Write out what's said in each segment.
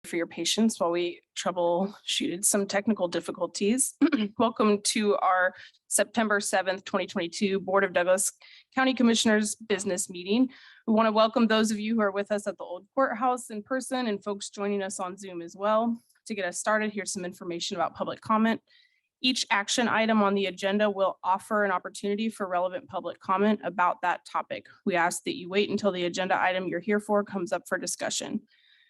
for your patience while we troubleshooted some technical difficulties. Welcome to our September 7th, 2022 Board of Douglas County Commissioners Business Meeting. We want to welcome those of you who are with us at the old courthouse in person and folks joining us on Zoom as well. To get us started, here's some information about public comment. Each action item on the agenda will offer an opportunity for relevant public comment about that topic. We ask that you wait until the agenda item you're here for comes up for discussion.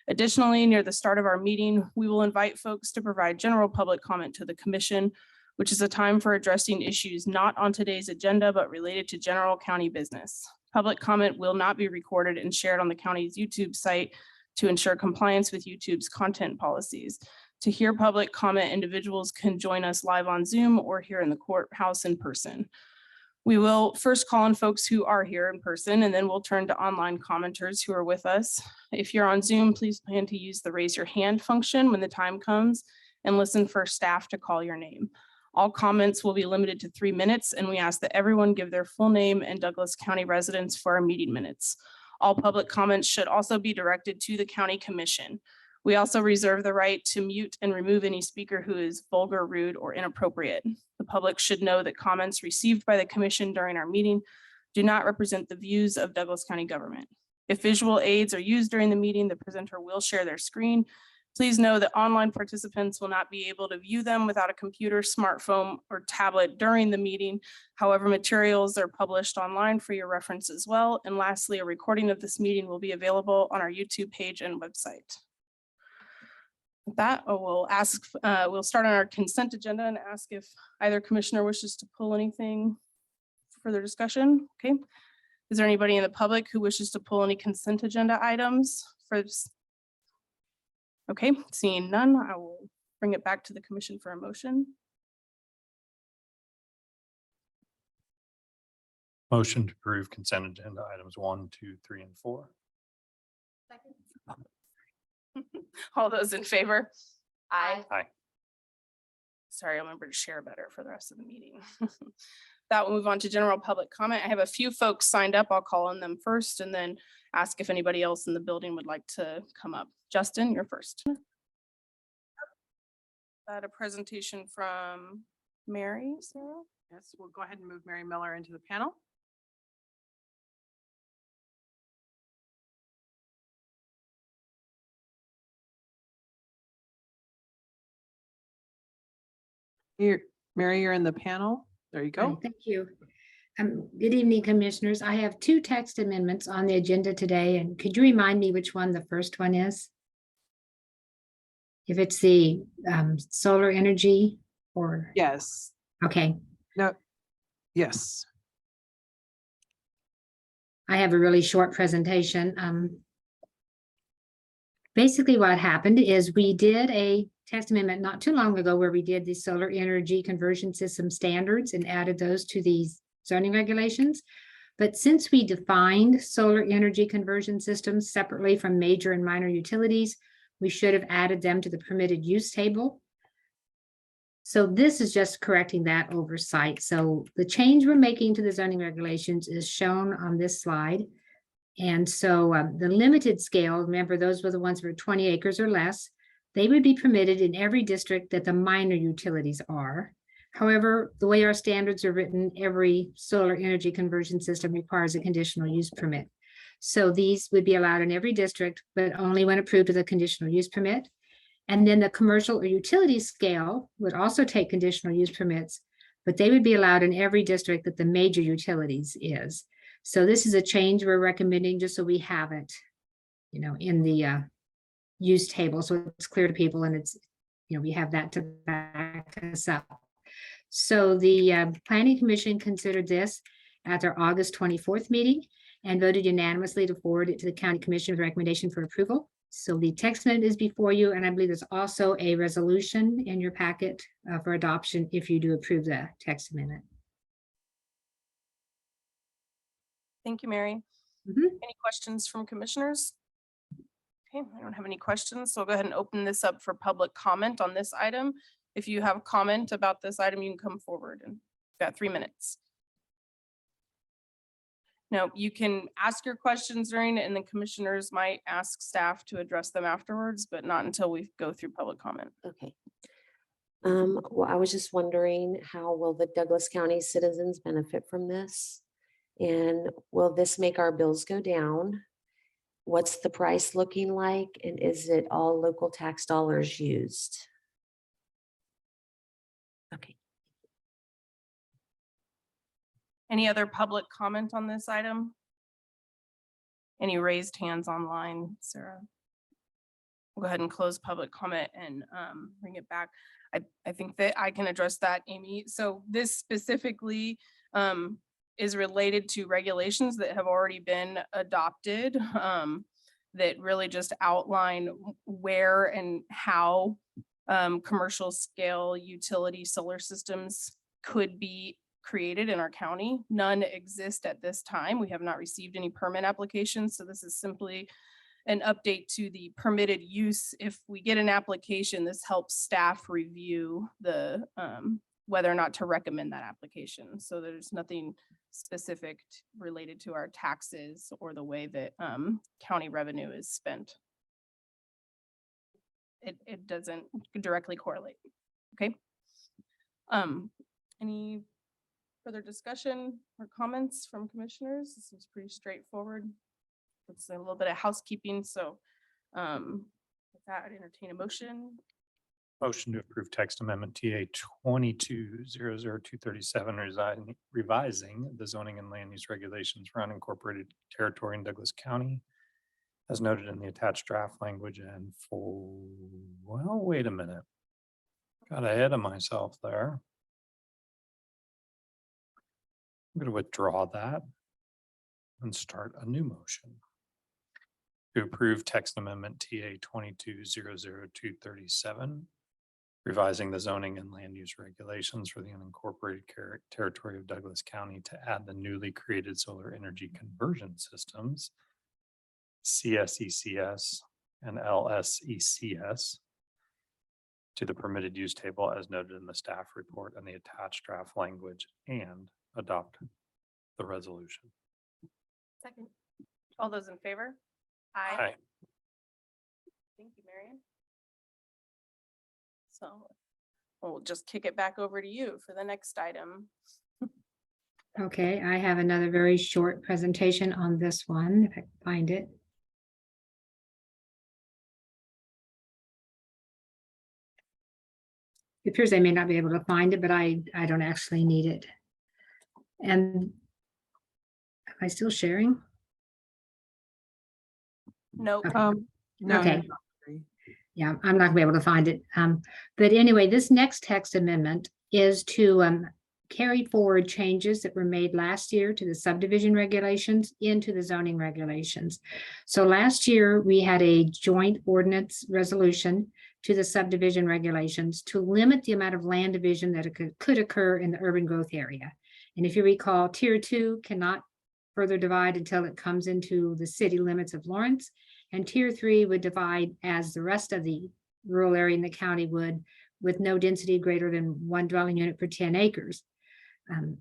Additionally, near the start of our meeting, we will invite folks to provide general public comment to the commission, which is a time for addressing issues not on today's agenda, but related to general county business. Public comment will not be recorded and shared on the county's YouTube site to ensure compliance with YouTube's content policies. To hear public comment, individuals can join us live on Zoom or here in the courthouse in person. We will first call on folks who are here in person, and then we'll turn to online commenters who are with us. If you're on Zoom, please plan to use the raise your hand function when the time comes and listen for staff to call your name. All comments will be limited to 3 minutes, and we ask that everyone give their full name and Douglas County residence for our meeting minutes. All public comments should also be directed to the County Commission. We also reserve the right to mute and remove any speaker who is vulgar, rude, or inappropriate. The public should know that comments received by the commission during our meeting do not represent the views of Douglas County government. If visual aids are used during the meeting, the presenter will share their screen. Please know that online participants will not be able to view them without a computer, smartphone, or tablet during the meeting. However, materials are published online for your reference as well. And lastly, a recording of this meeting will be available on our YouTube page and website. With that, we'll start on our consent agenda and ask if either commissioner wishes to pull anything for further discussion. Okay. Is there anybody in the public who wishes to pull any consent agenda items for this? Okay, seeing none, I will bring it back to the commission for a motion. Motion to approve consent agenda items 1, 2, 3, and 4. Second. All those in favor? Aye. Aye. Sorry, I'll remember to share better for the rest of the meeting. That will move on to general public comment. I have a few folks signed up. I'll call on them first and then ask if anybody else in the building would like to come up. Justin, you're first. That a presentation from Mary, Sarah? Yes, we'll go ahead and move Mary Miller into the panel. Here, Mary, you're in the panel. There you Hi, go. thank you. Good evening, commissioners. I have 2 text amendments on the agenda today, and could you remind me which one the first one is? If it's the solar energy or, Yes. okay, No. Yes. I have a really short presentation. Basically what happened is we did a text amendment not too long ago where we did the solar energy conversion system standards and added those to these zoning regulations. But since we defined solar energy conversion systems separately from major and minor utilities, we should have added them to the permitted use table. So this is just correcting that oversight. So the change we're making to the zoning regulations is shown on this slide. And so the limited scale, remember those were the ones that were 20 acres or less, they would be permitted in every district that the minor utilities are. However, the way our standards are written, every solar energy conversion system requires a conditional use permit. So these would be allowed in every district, but only when approved with a conditional use permit. And then the commercial or utility scale would also take conditional use permits, but they would be allowed in every district that the major utilities is. So this is a change we're recommending just so we have it, in the use table. So it's clear to people and it's, we have that to back us up. So the Planning Commission considered this at their August 24th meeting and voted unanimously to forward it to the County Commission with recommendation for approval. So the text amendment is before you, and I believe there's also a resolution in your packet for adoption if you do approve the text amendment. Thank you, Mary. Any questions from commissioners? Okay, I don't have any questions, so I'll go ahead and open this up for public comment on this item. If you have a comment about this item, you can come forward and you've got 3 minutes. No, you can ask your questions during it and the commissioners might ask staff to address them afterwards, but not until we go through public comment. Okay. Well, I was just wondering, how will the Douglas County citizens benefit from this? And will this make our bills go down? What's the price looking like? And is it all local tax dollars used? Okay. Any other public comment on this item? Any raised hands online, Sarah? We'll go ahead and close public comment and bring it back. I think that I can address that, Amy. So this specifically is related to regulations that have already been adopted that really just outline where and how commercial scale utility solar systems could be created in our county. None exist at this time. We have not received any permit applications. So this is simply an update to the permitted use. If we get an application, this helps staff review the whether or not to recommend that application. So there's nothing specific related to our taxes or the way that county revenue is spent. It doesn't directly correlate. Okay. Any further discussion or comments from commissioners? This is pretty straightforward. It's a little bit of housekeeping. So with that, I'd entertain a motion. Motion to approve text amendment TA 22-00237, revising the zoning and land use regulations for unincorporated territory in Douglas County, as noted in the attached draft language and full. Well, wait a minute. Got ahead of myself there. I'm going to withdraw that and start a new motion to approve text amendment TA 22-00237, revising the zoning and land use regulations for the unincorporated territory of Douglas County to add the newly created solar energy conversion systems, CSECS and LSECS, to the permitted use table as noted in the staff report and the attached draft language, and adopt the resolution. Second. All those in favor? Aye. Thank you, Marion. So we'll just kick it back over to you for the next item. Okay, I have another very short presentation on this one, if I can find it. It appears I may not be able to find it, but I don't actually need it. And am I still sharing? Nope. Okay. No, Okay. you're not free. Yeah, I'm not gonna be able to find it. But anyway, this next text amendment is to carry forward changes that were made last year to the subdivision regulations into the zoning regulations. So last year, we had a joint ordinance resolution to the subdivision regulations to limit the amount of land division that could occur in the urban growth area. And if you recall, tier 2 cannot further divide until it comes into the city limits of Lawrence. And tier 3 would divide as the rest of the rural area in the county would, with no density greater than 1 dwelling unit per 10 acres.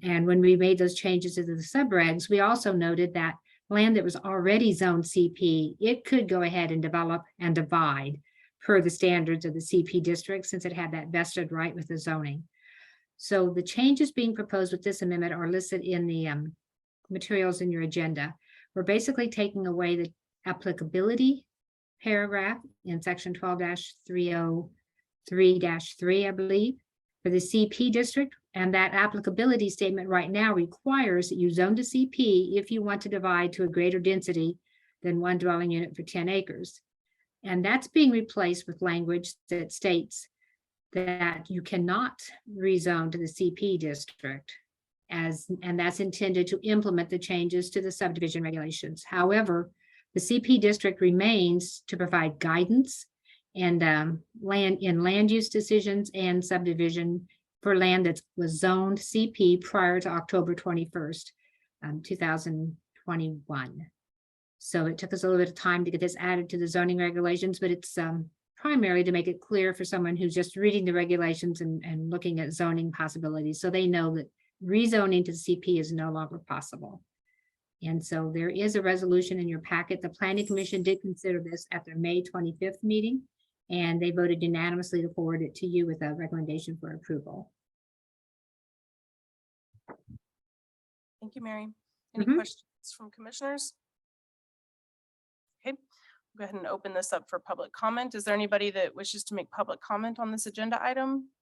And when we made those changes to the subregs, we also noted that land that was already zoned CP, it could go ahead and develop and divide per the standards of the CP district, since it had that vested right with the zoning. So the changes being proposed with this amendment are listed in the materials in your agenda. We're basically taking away the applicability paragraph in section 12-303-3, I believe, for the CP district. And that applicability statement right now requires that you zone to CP if you want to divide to a greater density than 1 dwelling unit for 10 acres. And that's being replaced with language that states that you cannot rezone to the CP district, and that's intended to implement the changes to the subdivision regulations. However, the CP district remains to provide guidance and land use decisions and subdivision for land that was zoned CP prior to October 21st, 2021. So it took us a little bit of time to get this added to the zoning regulations, but it's primarily to make it clear for someone who's just reading the regulations and looking at zoning possibilities, so they know that rezoning to CP is no longer possible. And so there is a resolution in your packet. The planning commission did consider this at their May 25th meeting, and they voted unanimously to forward it to you with a recommendation for approval. Thank you, Mary. Any Mhm. questions from commissioners? Okay, go ahead and open this up for public comment. Is there anybody that wishes to make public comment on this agenda item?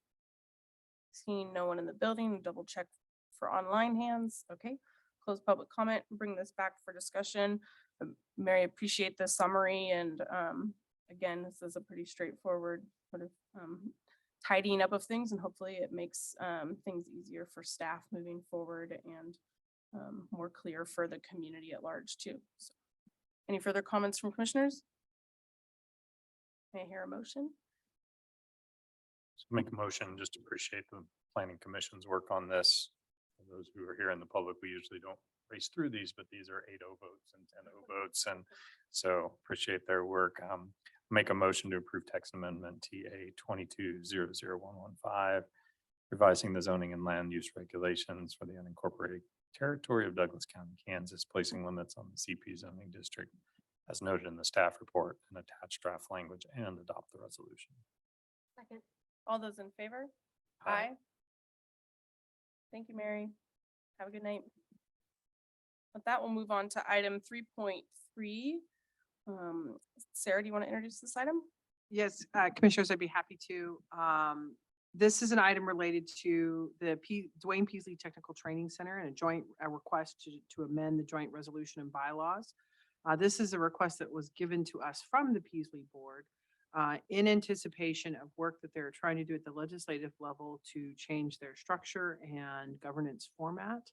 Seeing no one in the building, double check for online hands. Okay, close public comment, bring this back for discussion. Mary, appreciate the summary and again, this is a pretty straightforward sort of tidying up of things, and hopefully it makes things easier for staff moving forward and more clear for the community at large too. So, any further comments from commissioners? May I hear a motion? So make a motion, just appreciate the planning commission's work on this. For those who are here in the public, we usually don't race through these, but these are 8-0 votes and 10-0 votes. And so appreciate their work. Make a motion to approve text amendment TA 22-00115, revising the zoning and land use regulations for the unincorporated territory of Douglas County, Kansas, placing limits on the CP zoning district as noted in the staff report and attached draft language, and adopt the resolution. Second. All those in favor? Aye. Thank you, Mary. Have a good night. With that, we'll move on to item 3.3. Sarah, do you want to introduce this item? Yes, commissioners, I'd be happy to. This is an item related to the Dwayne Peasley Technical Training Center and a request to amend the joint resolution and bylaws. This is a request that was given to us from the Peasley Board in anticipation of work that they're trying to do at the legislative level to change their structure and governance format.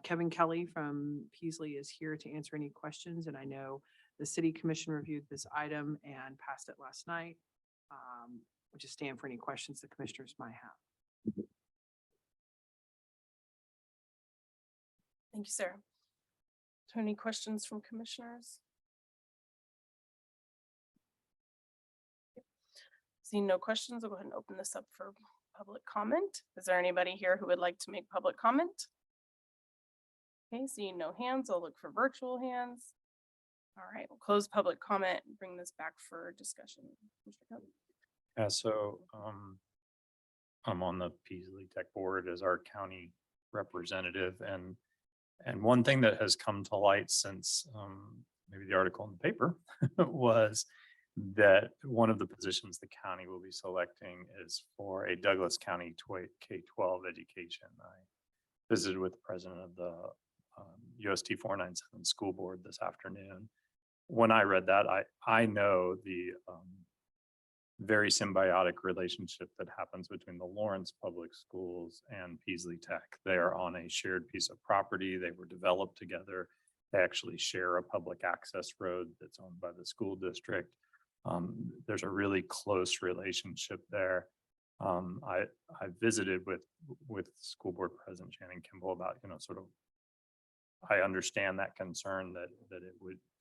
Kevin Kelly from Peasley is here to answer any questions, and I know the city commission reviewed this item and passed it last night. We'll just stand for any questions the commissioners might have. Thank you, Sarah. So any questions from commissioners? Seeing no questions, I'll go ahead and open this up for public comment. Is there anybody here who would like to make public comment? Okay, seeing no hands, I'll look for virtual hands. All right, we'll close public comment and bring this back for discussion. Mr. Kelly. Yeah, so I'm on the Peasley Tech Board as our county representative, and one thing that has come to light since maybe the article in the paper was that one of the positions the county will be selecting is for a Douglas County K-12 education. I visited with the president of the UST 497 school board this afternoon. When I read that, I know the very symbiotic relationship that happens between the Lawrence Public Schools and Peasley Tech. They are on a shared piece of property. They were developed together. They actually share a public access road that's owned by the school district. There's a really close relationship there. I visited with school board president Shannon Kimball about, sort of, I understand that concern that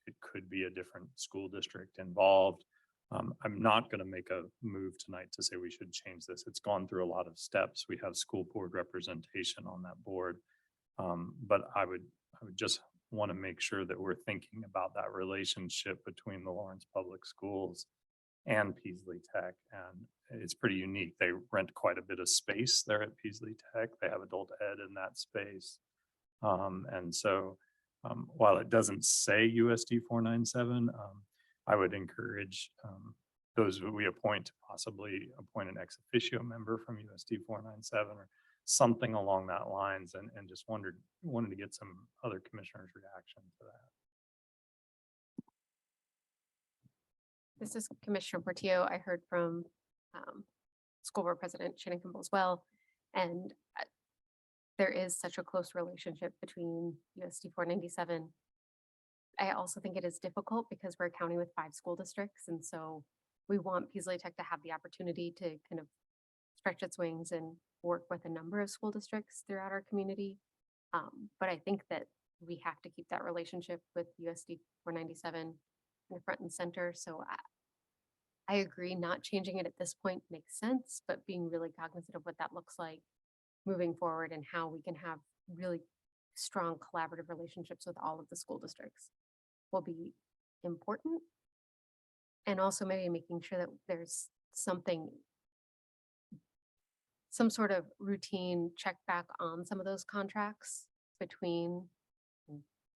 it could be a different school district involved. I'm not going to make a move tonight to say we should change this. It's gone through a lot of steps. We have school board representation on that board. But I would just want to make sure that we're thinking about that relationship between the Lawrence Public Schools and Peasley Tech. And it's pretty unique. They rent quite a bit of space there at Peasley Tech. They have adult ed in that space. And so while it doesn't say USD 497, I would encourage those who we appoint to possibly appoint an ex officio member from USD 497 or something along that lines, and just wanted to get some other commissioners' reaction to that. This is Commissioner Portillo. I heard from School Board President Shannon Kimball as well. And there is such a close relationship between USD 497. I also think it is difficult because we're a county with 5 school districts. And so we want Peasley Tech to have the opportunity to kind of stretch its wings and work with a number of school districts throughout our community. But I think that we have to keep that relationship with USD 497 in the front and center. So I agree, not changing it at this point makes sense, but being really cognizant of what that looks like moving forward and how we can have really strong collaborative relationships with all of the school districts will be important. And also maybe making sure that there's some sort of routine check back on some of those contracts between,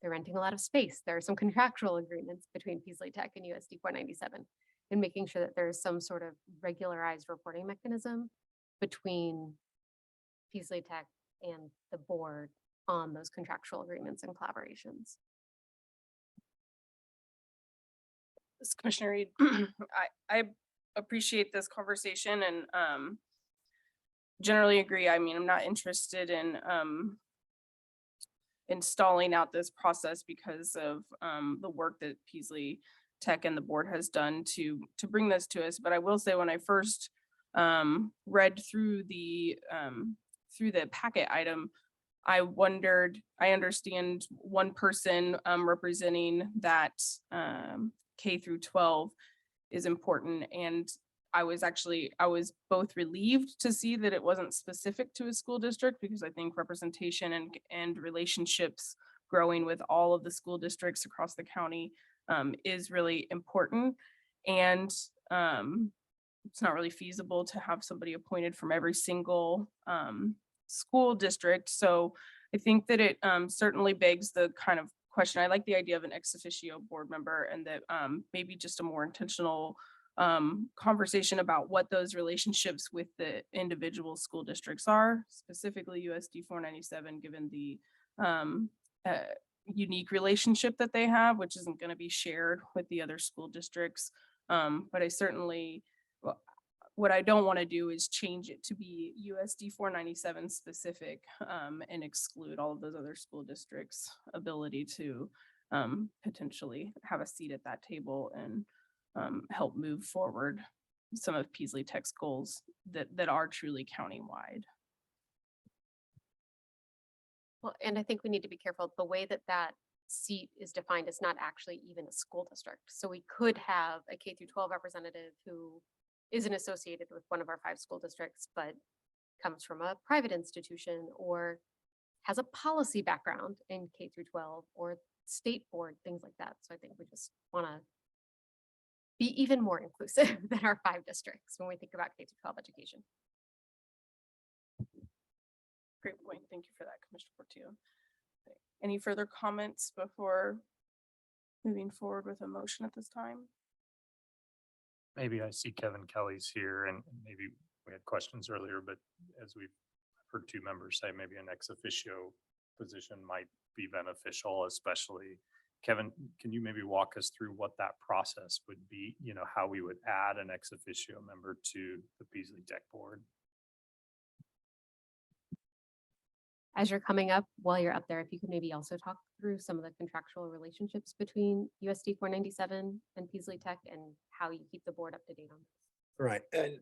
they're renting a lot of space. There are some contractual agreements between Peasley Tech and USD 497, and making sure that there's some sort of regularized reporting mechanism between Peasley Tech and the board on those contractual agreements and collaborations. This Commissioner Reed, I appreciate this conversation and generally agree. I mean, I'm not interested in installing out this process because of the work that Peasley Tech and the board has done to bring this to us. But I will say, when I first read through the packet item, I wondered, I understand one person representing that K through 12 is important. And I was both relieved to see that it wasn't specific to a school district, because I think representation and relationships growing with all of the school districts across the county is really important. And it's not really feasible to have somebody appointed from every single school district. So I think that it certainly begs the kind of question. I like the idea of an ex officio board member, and that maybe just a more intentional conversation about what those relationships with the individual school districts are, specifically USD 497, given the unique relationship that they have, which isn't going to be shared with the other school districts. But I certainly, what I don't want to do is change it to be USD 497 specific and exclude all of those other school districts' ability to potentially have a seat at that table and help move forward some of Peasley Tech's goals that are truly countywide. Well, and I think we need to be careful. The way that that seat is defined is not actually even a school district. So we could have a K through 12 representative who isn't associated with one of our 5 school districts, but comes from a private institution or has a policy background in K through 12 or state board, things like that. So I think we just want to be even more inclusive than our 5 districts when we think about K through 12 education. Great point. Thank you for that, Commissioner Portillo. Any further comments before moving forward with a motion at this time? Maybe I see Kevin Kelly's here, and maybe we had questions earlier, but as we've heard 2 members say, maybe an ex officio position might be beneficial, especially Kevin, can you maybe walk us through what that process would be? You know, how we would add an ex officio member to the Peasley Tech board? As you're coming up, while you're up there, if you could maybe also talk through some of the contractual relationships between USD 497 and Peasley Tech and how you keep the board up to date on this. Right, and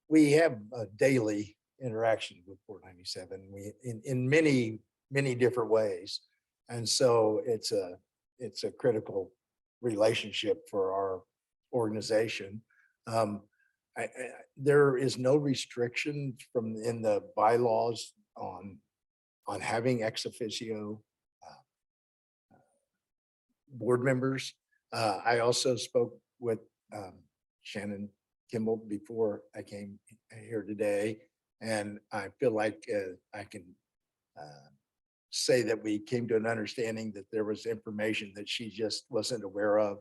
we have a daily interaction with 497. In many different ways, and so it's a critical relationship for our organization. There is no restriction in the bylaws on having ex officio board members. I also spoke with Shannon Kimball before I came here today, and I feel like I can say that we came to an understanding that there was information that she just wasn't aware of,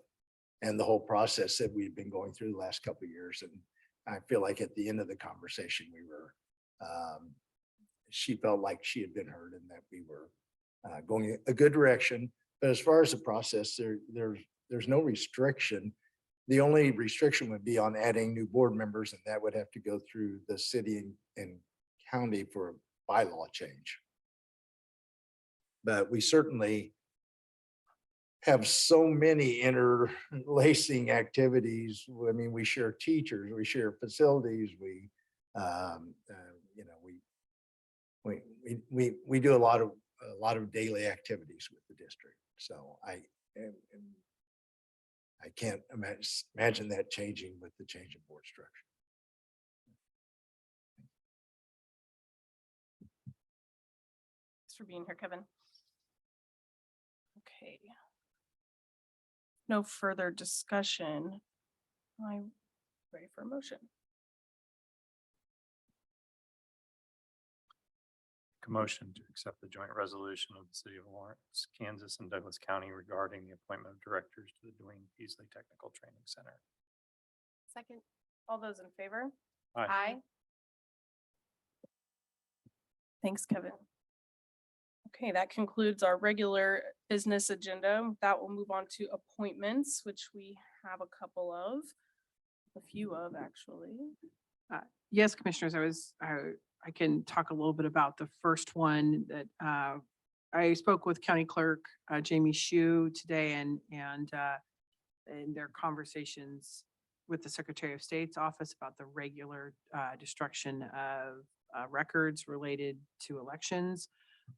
and the whole process that we've been going through the last couple of years. And I feel like at the end of the conversation, we were, she felt like she had been heard and that we were going a good direction. But as far as the process, there's no restriction. The only restriction would be on adding new board members, and that would have to go through the city and county for a bylaw change. But we certainly have so many interlacing activities. I mean, we share teachers, we share facilities, we do a lot of daily activities with the district. So I can't imagine that changing with the change in board structure. Thanks for being here, Kevin. Okay. No further discussion. I'm ready for a motion. Motion to accept the joint resolution of the city of Lawrence, Kansas and Douglas County regarding the appointment of directors to the Dwayne Peasley Technical Training Center. Second. All those in favor? Aye. Thanks, Kevin. Okay, that concludes our regular business agenda. That will move on to appointments, which we have a few of actually. Yes, commissioners, I can talk a little bit about the first one that I spoke with County Clerk Jamie Shu today and in their conversations with the Secretary of State's office about the regular destruction of records related to elections,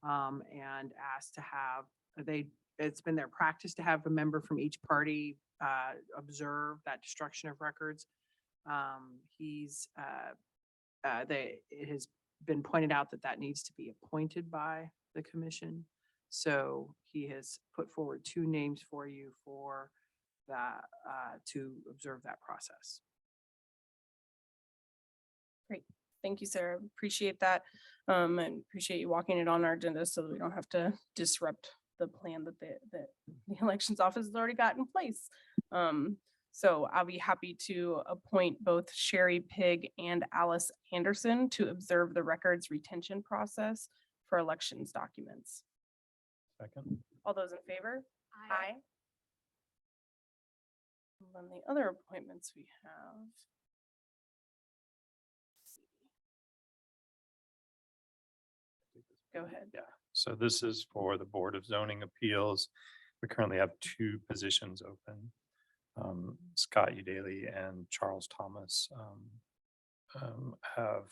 and asked to have, it's been their practice to have a member from each party observe that destruction of records. It has been pointed out that that needs to be appointed by the commission. So he has put forward 2 names for you for that, to observe that process. Thank you, Sarah. Appreciate that. And appreciate you walking it on our agenda so that we don't have to disrupt the plan that the elections office has already got in place. So I'll be happy to appoint both Sherry Pig and Alice Anderson to observe the records retention process for elections documents. Second. All those in favor? Aye. And then the other appointments we have. Go ahead. Yeah, so this is for the Board of Zoning Appeals. We currently have 2 positions open. Scott Udaly and Charles Thomas have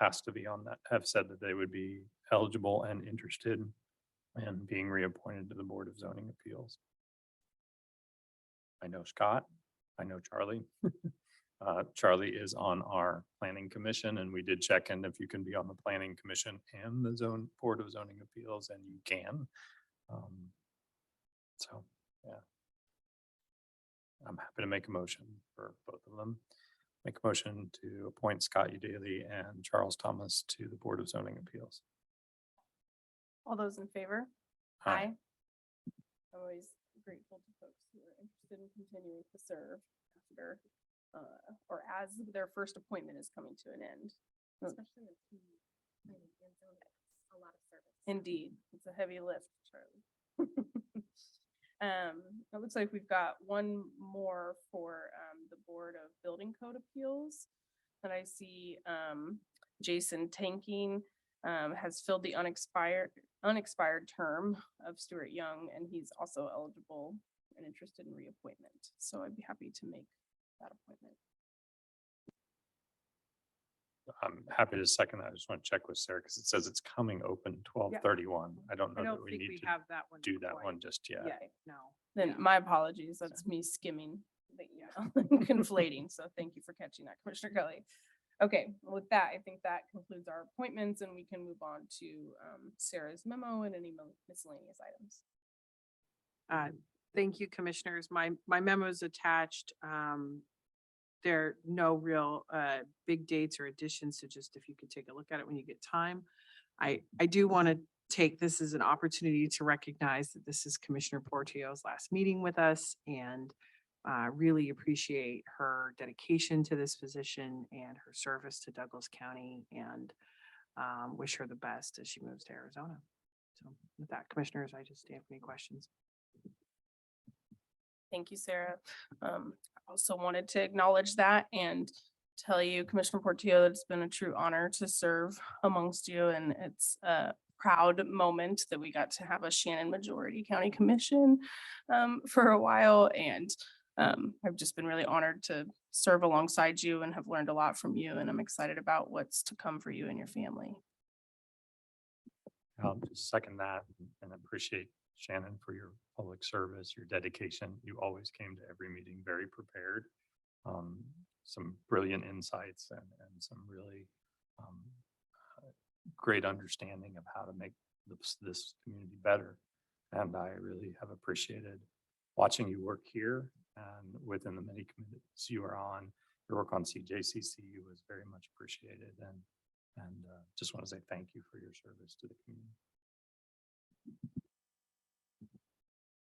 asked to be on that, have said that they would be eligible and interested in being reappointed to the Board of Zoning Appeals. I know Scott, I know Charlie. Charlie is on our planning commission, and we did check in if you can be on the planning commission and the Board of Zoning Appeals, and you can. So, yeah. I'm happy to make a motion for both of them. Make a motion to appoint Scott Udaly and Charles Thomas to the Board of Zoning Appeals. All those in favor? Aye. Always grateful to folks who are interested in continuing to serve after, or as their first appointment is coming to an end. Especially with planning and zoning, it's a lot of service. Indeed, it's a heavy lift, Charlie. It looks like we've got one more for the Board of Building Code Appeals. And I see Jason Tanking has filled the unexpired term of Stuart Young, and he's also eligible and interested in reappointment. So I'd be happy to make that appointment. I'm happy to second that. I just want to check with Sarah because it says it's coming open 12/31. I don't I know that don't we think need we to have that one. do that quite one just yet. yet, no. Then Yeah. my apologies, that's me skimming the email, conflating. So thank you for catching that, Commissioner Kelly. Okay, with that, I think that concludes our appointments and we can move on to Sarah's memo and any miscellaneous items. Thank you, commissioners. My memo is attached. There are no real big dates or additions, so just if you could take a look at it when you get time. I do want to take this as an opportunity to recognize that this is Commissioner Portillo's last meeting with us, and really appreciate her dedication to this position and her service to Douglas County, and wish her the best as she moves to Arizona. So with that, commissioners, I just have any questions. Thank you, Sarah. I also wanted to acknowledge that and tell you, Commissioner Portillo, it's been a true honor to serve amongst you, and it's a proud moment that we got to have a Shannon Majority County Commission for a while, and I've just been really honored to serve alongside you and have learned a lot from you, and I'm excited about what's to come for you and your family. I'll just second that and appreciate Shannon for your public service, your dedication. You always came to every meeting very prepared. Some brilliant insights and some really great understanding of how to make this community better. And I really have appreciated watching you work here and within the many committees you are on. Your work on CJCC was very much appreciated, and just want to say thank you for your service to the community.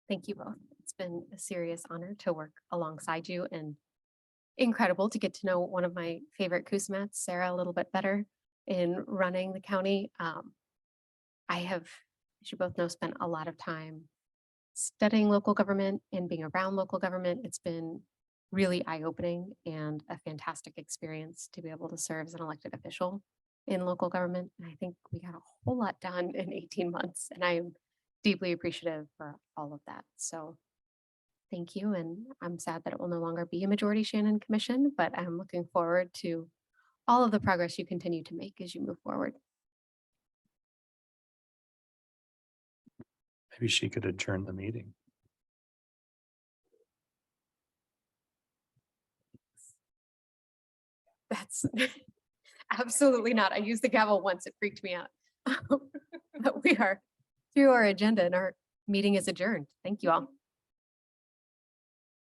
Thank you both. It's been a serious honor to work alongside you and incredible to get to know one of my favorite Kusmats, Sarah, a little bit better in running the county. I have, as you both know, spent a lot of time studying local government and being around local government. It's been really eye-opening and a fantastic experience to be able to serve as an elected official in local government. And I think we got a whole lot done in 18 months, and I am deeply appreciative for all of that. So thank you. And I'm sad that it will no longer be a majority Shannon commission, but I'm looking forward to all of the progress you continue to make as you move forward. Maybe she could adjourn the meeting. That's absolutely not. I used the gavel once. It freaked me out. But we are through our agenda and our meeting is adjourned. Thank you all.